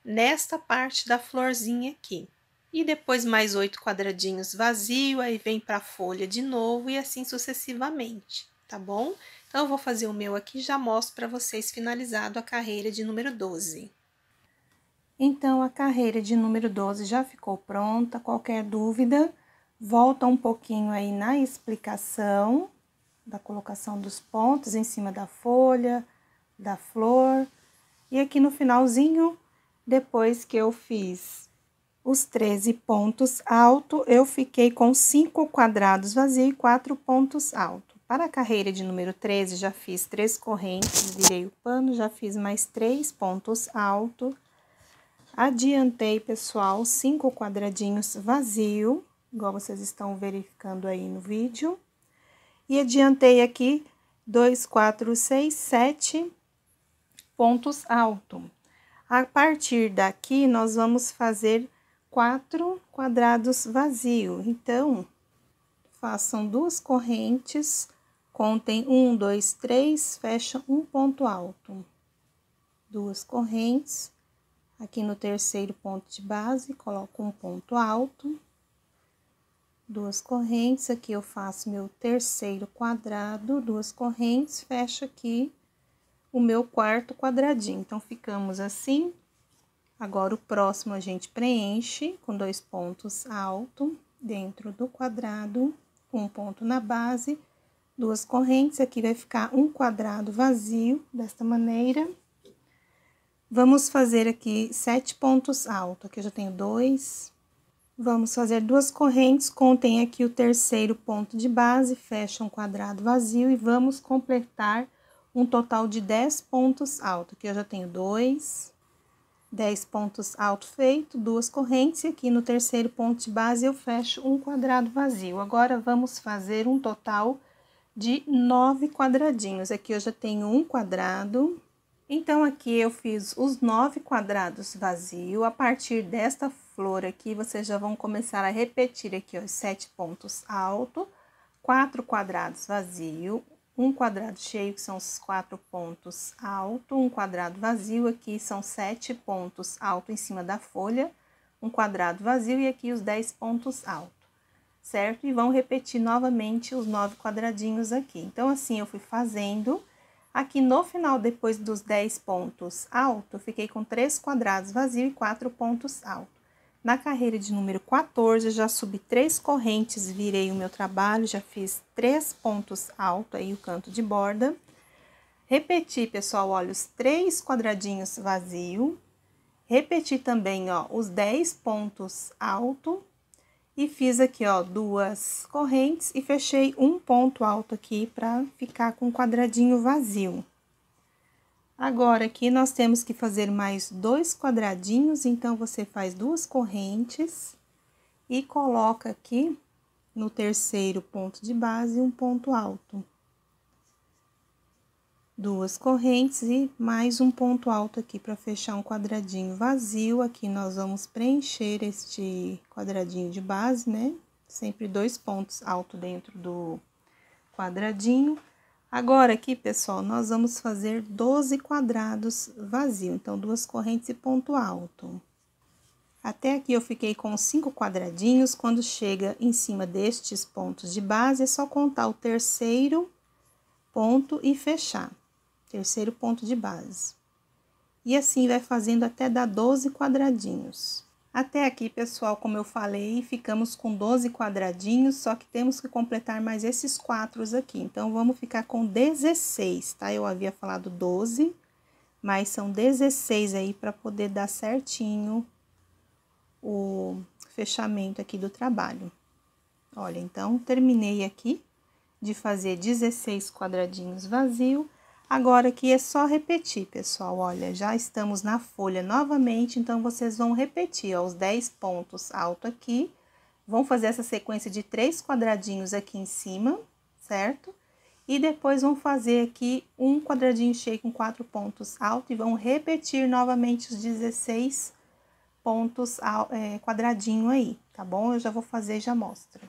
nesta parte da florzinha aqui. E depois mais 8 quadradinhos vazio, aí vem para a folha de novo e assim sucessivamente, tá bom? Então, eu vou fazer o meu aqui e já mostro para vocês finalizado a carreira de número 12. Então, a carreira de número 12 já ficou pronta. Qualquer dúvida, volta um pouquinho aí na explicação da colocação dos pontos em cima da folha, da flor. E aqui no finalzinho, depois que eu fiz os 13 pontos altos, eu fiquei com 5 quadrados vazios e 4 pontos altos. Para a carreira de número 13, já fiz 3 correntes, virei o pano, já fiz mais 3 pontos altos. Adiantei, pessoal, 5 quadradinhos vazio, igual vocês estão verificando aí no vídeo. E adiantei aqui 2, 4, 6, 7 pontos altos. A partir daqui, nós vamos fazer 4 quadrados vazios. Então, façam 2 correntes, contem 1, 2, 3, fecha um ponto alto. 2 correntes. Aqui no terceiro ponto de base, coloco um ponto alto, 2 correntes, aqui eu faço meu terceiro quadrado, 2 correntes, fecho aqui o meu quarto quadradinho. Então, ficamos assim. Agora, o próximo a gente preenche com 2 pontos altos dentro do quadrado, um ponto na base, 2 correntes, aqui vai ficar um quadrado vazio, desta maneira. Vamos fazer aqui 7 pontos altos, aqui eu já tenho 2. Vamos fazer 2 correntes, contem aqui o terceiro ponto de base, fecha um quadrado vazio e vamos completar um total de 10 pontos altos. Aqui eu já tenho 2, 10 pontos altos feito, 2 correntes, e aqui no terceiro ponto de base eu fecho um quadrado vazio. Agora, vamos fazer um total de 9 quadradinhos. Aqui eu já tenho um quadrado. Então, aqui eu fiz os 9 quadrados vazios. A partir desta flor aqui, vocês já vão começar a repetir aqui, ó, os 7 pontos altos, 4 quadrados vazios, um quadrado cheio, que são os 4 pontos altos, um quadrado vazio, aqui são 7 pontos altos em cima da folha, um quadrado vazio e aqui os 10 pontos altos, certo? E vão repetir novamente os 9 quadradinhos aqui. Então, assim, eu fui fazendo. Aqui no final, depois dos 10 pontos altos, eu fiquei com 3 quadrados vazios e 4 pontos altos. Na carreira de número 14, eu já subi 3 correntes, virei o meu trabalho, já fiz 3 pontos altos aí, o canto de borda. Repeti, pessoal, olha, os 3 quadradinhos vazios. Repeti também, ó, os 10 pontos altos. E fiz aqui, ó, 2 correntes e fechei um ponto alto aqui para ficar com um quadradinho vazio. Agora, aqui nós temos que fazer mais 2 quadradinhos, então, você faz 2 correntes e coloca aqui no terceiro ponto de base um ponto alto. 2 correntes e mais um ponto alto aqui para fechar um quadradinho vazio. Aqui nós vamos preencher este quadradinho de base, né? Sempre 2 pontos altos dentro do quadradinho. Agora, aqui, pessoal, nós vamos fazer 12 quadrados vazio. Então, 2 correntes e ponto alto. Até aqui eu fiquei com 5 quadradinhos. Quando chega em cima destes pontos de base, é só contar o terceiro ponto e fechar. Terceiro ponto de base. E assim vai fazendo até dar 12 quadradinhos. Até aqui, pessoal, como eu falei, ficamos com 12 quadradinhos, só que temos que completar mais esses 4 aqui. Então, vamos ficar com 16, tá? Eu havia falado 12, mas são 16 aí para poder dar certinho o fechamento aqui do trabalho. Olha, então, terminei aqui de fazer 16 quadradinhos vazio. Agora aqui é só repetir, pessoal, olha, já estamos na folha novamente, então vocês vão repetir, ó, os 10 pontos alto aqui, vão fazer essa sequência de 3 quadradinhos aqui em cima, certo? E depois vão fazer aqui um quadradinho cheio com 4 pontos alto e vão repetir novamente os 16 pontos quadradinho aí, tá bom? Eu já vou fazer e já mostro.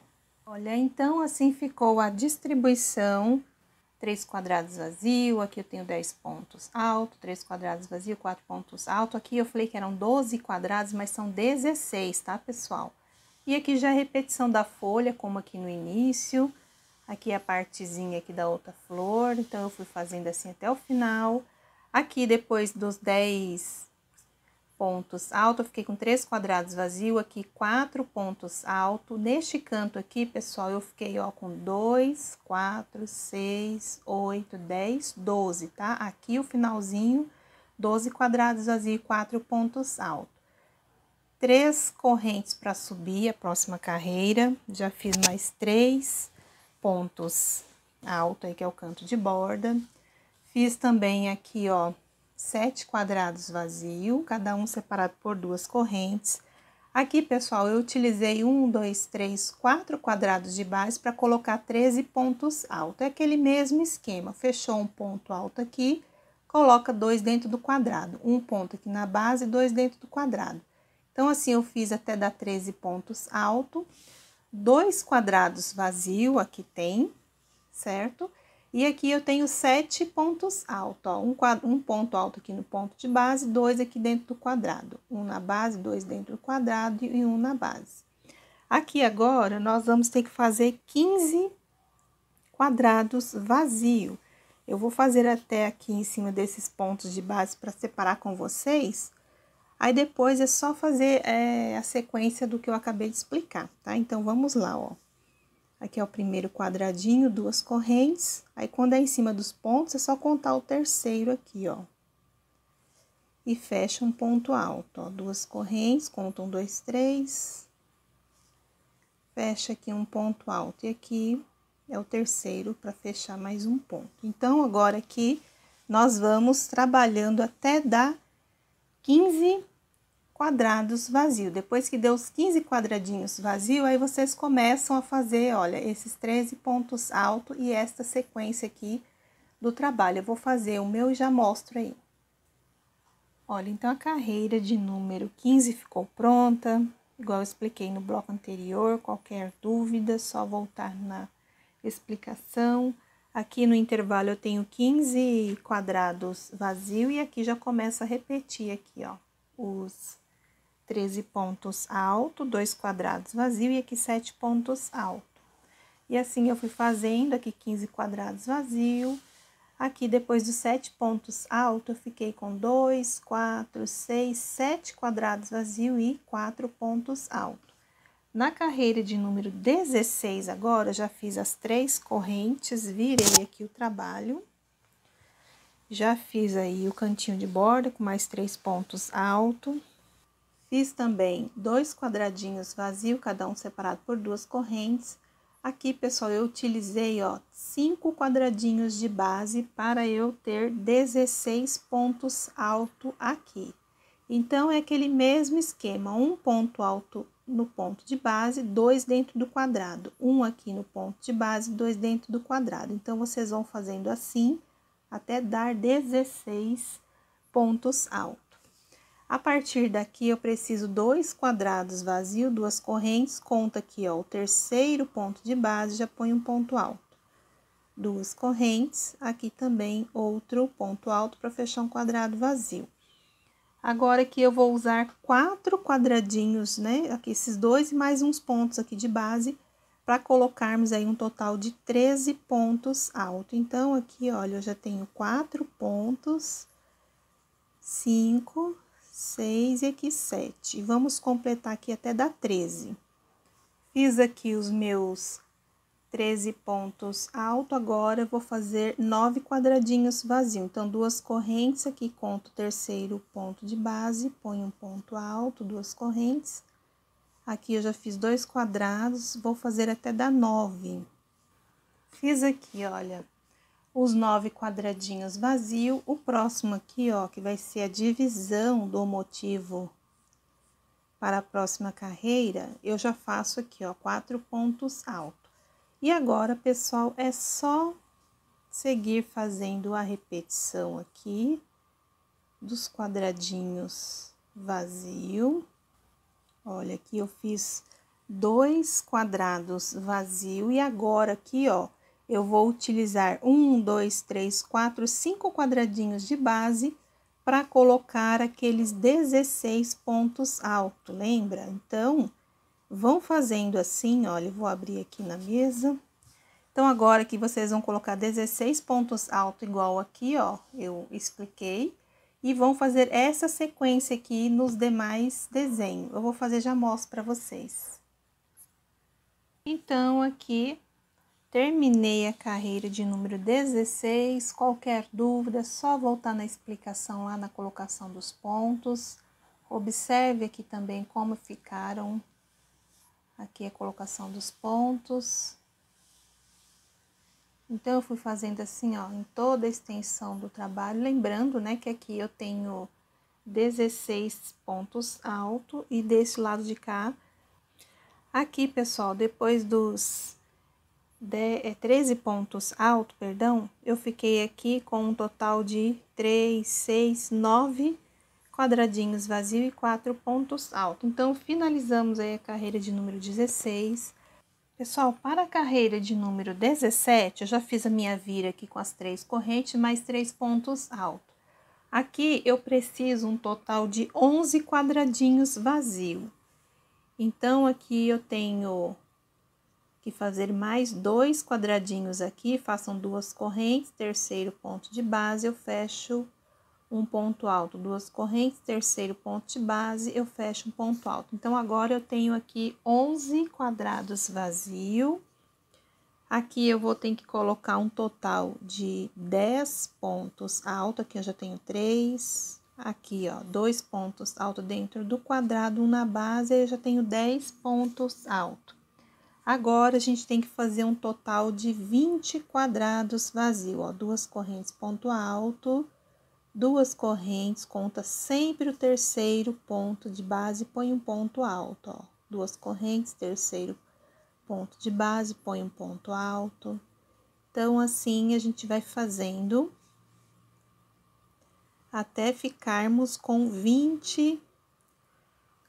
Olha, então assim ficou a distribuição. 3 quadrados vazio, aqui eu tenho 10 pontos alto, 3 quadrados vazio, 4 pontos alto. Aqui eu falei que eram 12 quadrados, mas são 16, tá, pessoal? E aqui já é a repetição da folha, como aqui no início. Aqui é a partezinha aqui da outra flor, então eu fui fazendo assim até o final. Aqui, depois dos 10 pontos altos, eu fiquei com 3 quadrados vazio, aqui 4 pontos altos. Neste canto aqui, pessoal, eu fiquei, ó, com 2, 4, 6, 8, 10, 12, tá? Aqui o finalzinho, 12 quadrados vazio e 4 pontos altos. 3 correntes para subir a próxima carreira, já fiz mais 3 pontos altos aí, que é o canto de borda. Fiz também aqui, ó, 7 quadrados vazio, cada um separado por 2 correntes. Aqui, pessoal, eu utilizei 1, 2, 3, 4 quadrados de base para colocar 13 pontos altos. É aquele mesmo esquema, fechou um ponto alto aqui, coloca 2 dentro do quadrado. Um ponto aqui na base e 2 dentro do quadrado. Então, assim, eu fiz até dar 13 pontos altos. 2 quadrados vazio, aqui tem, certo? E aqui eu tenho 7 pontos altos, ó, um ponto alto aqui no ponto de base, 2 aqui dentro do quadrado. Um na base, 2 dentro do quadrado e um na base. Aqui agora, nós vamos ter que fazer 15 quadrados vazio. Eu vou fazer até aqui em cima desses pontos de base para separar com vocês. Aí, depois é só fazer a sequência do que eu acabei de explicar, tá? Então, vamos lá, ó. Aqui é o primeiro quadradinho, 2 correntes. Aí, quando é em cima dos pontos, é só contar o terceiro aqui, ó. E fecha um ponto alto, ó. 2 correntes, conta 1, 2, 3. Fecha aqui um ponto alto. E aqui é o terceiro para fechar mais um ponto. Então, agora aqui, nós vamos trabalhando até dar 15 quadrados vazio. Depois que deu os 15 quadradinhos vazio, aí vocês começam a fazer, olha, esses 13 pontos altos e esta sequência aqui do trabalho. Eu vou fazer o meu e já mostro aí. Olha, então a carreira de número 15 ficou pronta, igual eu expliquei no bloco anterior. Qualquer dúvida, só voltar na explicação. Aqui no intervalo eu tenho 15 quadrados vazio e aqui já começa a repetir aqui, ó, os 13 pontos alto, 2 quadrados vazio e aqui 7 pontos alto. E assim eu fui fazendo aqui 15 quadrados vazio. Aqui, depois dos 7 pontos alto, eu fiquei com 2, 4, 6, 7 quadrados vazio e 4 pontos alto. Na carreira de número 16 agora, já fiz as 3 correntes, virei aqui o trabalho. Já fiz aí o cantinho de borda com mais 3 pontos alto. Fiz também 2 quadradinhos vazio, cada um separado por 2 correntes. Aqui, pessoal, eu utilizei, ó, 5 quadradinhos de base para eu ter 16 pontos alto aqui. Então, é aquele mesmo esquema, um ponto alto no ponto de base, 2 dentro do quadrado. Um aqui no ponto de base, 2 dentro do quadrado. Então, vocês vão fazendo assim, até dar 16 pontos altos. A partir daqui, eu preciso 2 quadrados vazios, 2 correntes, conta aqui, ó, o terceiro ponto de base, já põe um ponto alto. 2 correntes, aqui também outro ponto alto para fechar um quadrado vazio. Agora aqui eu vou usar 4 quadradinhos, né, aqui esses 2 e mais uns pontos aqui de base, para colocarmos aí um total de 13 pontos altos. Então, aqui, olha, eu já tenho 4 pontos, 5, 6 e aqui 7. E vamos completar aqui até dar 13. Fiz aqui os meus 13 pontos altos, agora eu vou fazer 9 quadradinhos vazios. Então, 2 correntes aqui, conto o terceiro ponto de base, ponho um ponto alto, 2 correntes. Aqui eu já fiz 2 quadrados, vou fazer até dar 9. Fiz aqui, olha, os 9 quadradinhos vazios. O próximo aqui, ó, que vai ser a divisão do motivo para a próxima carreira, eu já faço aqui, ó, 4 pontos altos. E agora, pessoal, é só seguir fazendo a repetição aqui dos quadradinhos vazio. Olha, aqui eu fiz 2 quadrados vazio e agora aqui, ó, eu vou utilizar 1, 2, 3, 4, 5 quadradinhos de base para colocar aqueles 16 pontos altos, lembra? Então, vão fazendo assim, olha, eu vou abrir aqui na mesa. Então, agora que vocês vão colocar 16 pontos altos igual aqui, ó, eu expliquei. E vão fazer essa sequência aqui nos demais desenhos. Eu vou fazer, já mostro para vocês. Então, aqui, terminei a carreira de número 16. Qualquer dúvida, é só voltar na explicação lá na colocação dos pontos. Observe aqui também como ficaram. Aqui a colocação dos pontos. Então, eu fui fazendo assim, ó, em toda a extensão do trabalho. Lembrando, né, que aqui eu tenho 16 pontos altos e desse lado de cá. Aqui, pessoal, depois dos 13 pontos altos, perdão, eu fiquei aqui com um total de 3, 6, 9 quadradinhos vazios e 4 pontos altos. Então, finalizamos aí a carreira de número 16. Pessoal, para a carreira de número 17, eu já fiz a minha vira aqui com as 3 correntes, mais 3 pontos altos. Aqui, eu preciso um total de 11 quadradinhos vazios. Então, aqui eu tenho que fazer mais 2 quadradinhos aqui, façam 2 correntes, terceiro ponto de base, eu fecho um ponto alto, 2 correntes, terceiro ponto de base, eu fecho um ponto alto. Então, agora eu tenho aqui 11 quadrados vazios. Aqui eu vou ter que colocar um total de 10 pontos altos, aqui eu já tenho 3. Aqui, ó, 2 pontos altos dentro do quadrado, um na base, aí eu já tenho 10 pontos altos. Agora, a gente tem que fazer um total de 20 quadrados vazios, ó, 2 correntes, ponto alto, 2 correntes, conta sempre o terceiro ponto de base, põe um ponto alto, ó. 2 correntes, terceiro ponto de base, põe um ponto alto. Então, assim, a gente vai fazendo até ficarmos com 20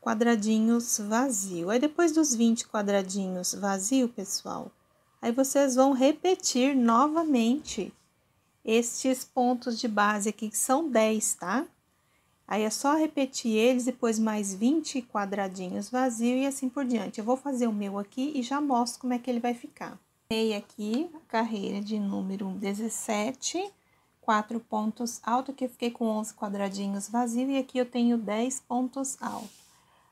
quadradinhos vazios. Aí, depois dos 20 quadradinhos vazios, pessoal, aí vocês vão repetir novamente estes pontos de base aqui, que são 10, tá? Aí, é só repetir eles, depois mais 20 quadradinhos vazios e assim por diante. Eu vou fazer o meu aqui e já mostro como é que ele vai ficar. Terminei aqui a carreira de número 17, 4 pontos altos, aqui eu fiquei com 11 quadradinhos vazios e aqui eu tenho 10 pontos altos.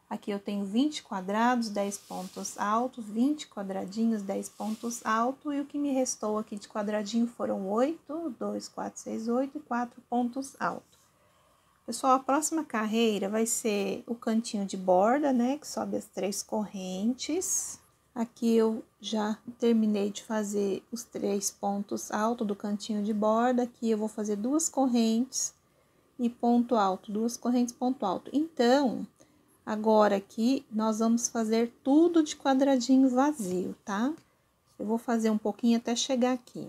Aqui eu tenho 20 quadrados, 10 pontos altos, 20 quadradinhos, 10 pontos altos, e o que me restou aqui de quadradinho foram 8, 2, 4, 6, 8 e 4 pontos altos. Pessoal, a próxima carreira vai ser o cantinho de borda, né, que sobe as 3 correntes. Aqui eu já terminei de fazer os 3 pontos altos do cantinho de borda. Aqui eu vou fazer 2 correntes e ponto alto, 2 correntes, ponto alto. Então, agora aqui, nós vamos fazer tudo de quadradinho vazio, tá? Eu vou fazer um pouquinho até chegar aqui.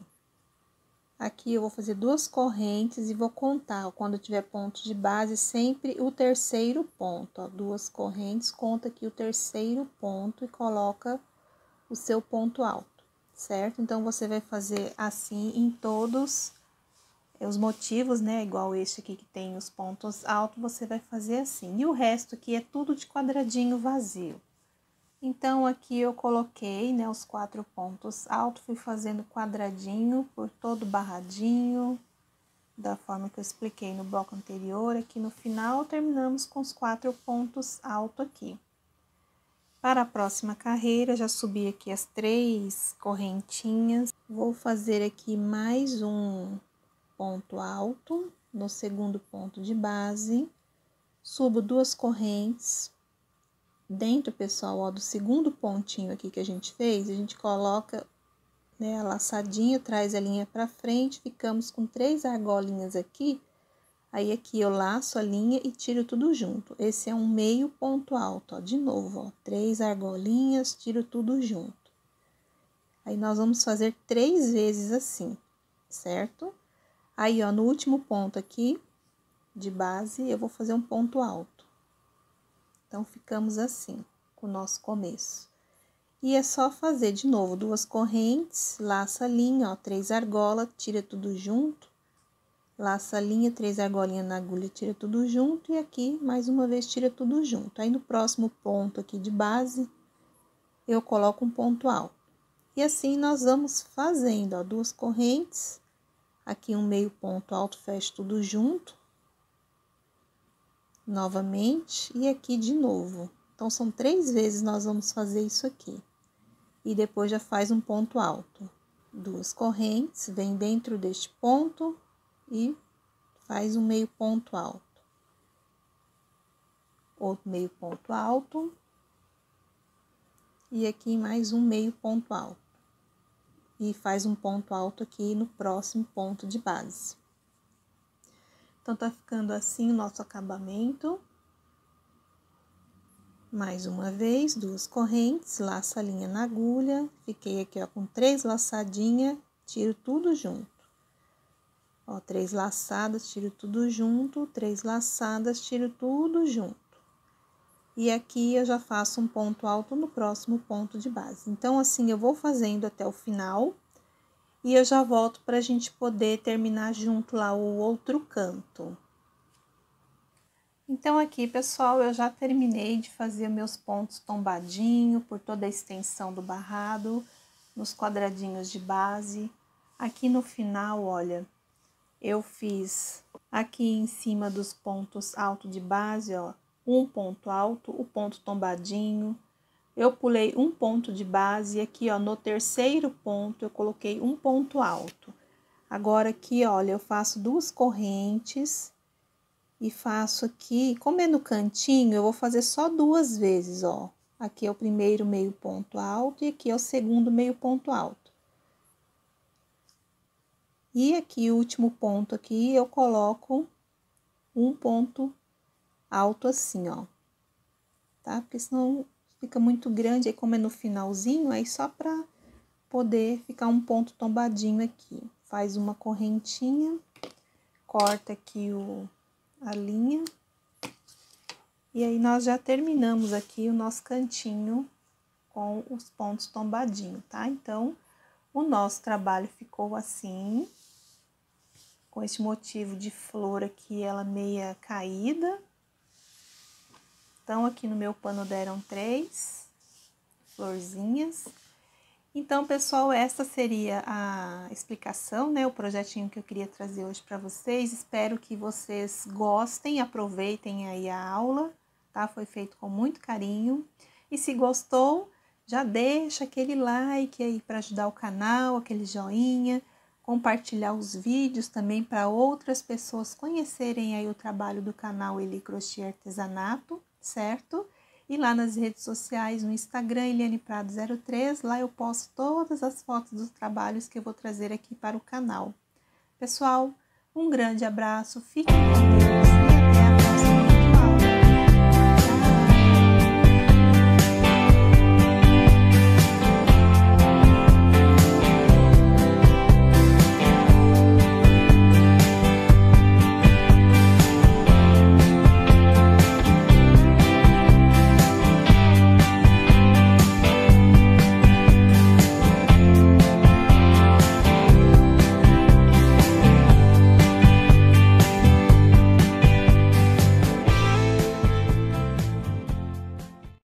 Aqui eu vou fazer 2 correntes e vou contar, ó, quando tiver ponto de base, sempre o terceiro ponto, ó. 2 correntes, conta aqui o terceiro ponto e coloca o seu ponto alto, certo? Então, você vai fazer assim em todos os motivos, né? Igual este aqui que tem os pontos altos, você vai fazer assim. E o resto aqui é tudo de quadradinho vazio. Então, aqui eu coloquei, né, os 4 pontos altos, fui fazendo quadradinho por todo o barradinho, da forma que eu expliquei no bloco anterior. Aqui no final, terminamos com os 4 pontos altos aqui. Para a próxima carreira, já subi aqui as 3 correntinhas. Vou fazer aqui mais um ponto alto no segundo ponto de base. Subo 2 correntes. Dentro, pessoal, ó, do segundo pontinho aqui que a gente fez, a gente coloca, né, a laçadinha, traz a linha pra frente, ficamos com 3 argolinhas aqui. Aí, aqui eu laço a linha e tiro tudo junto. Esse é um meio ponto alto, ó, de novo, ó, 3 argolinhas, tiro tudo junto. Aí, nós vamos fazer 3 vezes assim, certo? Aí, ó, no último ponto aqui, de base, eu vou fazer um ponto alto. Então, ficamos assim, com o nosso começo. E é só fazer de novo 2 correntes, laça a linha, ó, 3 argolas, tira tudo junto. Laça a linha, 3 argolinhas na agulha, tira tudo junto. E aqui, mais uma vez, tira tudo junto. Aí, no próximo ponto aqui de base, eu coloco um ponto alto. E assim, nós vamos fazendo, ó, 2 correntes. Aqui, um meio ponto alto, fecho tudo junto. Novamente, e aqui de novo. Então, são 3 vezes nós vamos fazer isso aqui. E depois já faz um ponto alto. 2 correntes, vem dentro deste ponto e faz um meio ponto alto. Outro meio ponto alto. E aqui mais um meio ponto alto. E faz um ponto alto aqui no próximo ponto de base. Então, tá ficando assim o nosso acabamento. Mais uma vez, 2 correntes, laço a linha na agulha, fiquei aqui, ó, com 3 laçadinhas, tiro tudo junto. Ó, 3 laçadas, tiro tudo junto, 3 laçadas, tiro tudo junto. E aqui eu já faço um ponto alto no próximo ponto de base. Então, assim, eu vou fazendo até o final. E eu já volto pra gente poder terminar junto lá o outro canto. Então, aqui, pessoal, eu já terminei de fazer meus pontos tombadinho por toda a extensão do barrado, nos quadradinhos de base. Aqui no final, olha, eu fiz aqui em cima dos pontos altos de base, ó, um ponto alto, o ponto tombadinho. Eu pulei um ponto de base e aqui, ó, no terceiro ponto, eu coloquei um ponto alto. Agora, aqui, olha, eu faço 2 correntes e faço aqui, como é no cantinho, eu vou fazer só 2 vezes, ó. Aqui é o primeiro meio ponto alto e aqui é o segundo meio ponto alto. E aqui, o último ponto aqui, eu coloco um ponto alto assim, ó. Tá? Porque senão fica muito grande, aí como é no finalzinho, aí só pra poder ficar um ponto tombadinho aqui. Faz uma correntinha, corta aqui a linha. E aí, nós já terminamos aqui o nosso cantinho com os pontos tombadinhos, tá? Então, o nosso trabalho ficou assim, com este motivo de flor aqui, ela meia caída. Então, aqui no meu pano deram 3 florzinhas. Então, pessoal, essa seria a explicação, né? O projetinho que eu queria trazer hoje para vocês. Espero que vocês gostem, aproveitem aí a aula, tá? Foi feito com muito carinho. E se gostou, já deixa aquele like aí para ajudar o canal, aquele joinha, compartilhar os vídeos também para outras pessoas conhecerem aí o trabalho do canal Eli Crochê Artesanato, certo? E lá nas redes sociais, no Instagram, Eliane Prado 03, lá eu posto todas as fotos dos trabalhos que eu vou trazer aqui para o canal. Pessoal, um grande abraço, fiquem com Deus.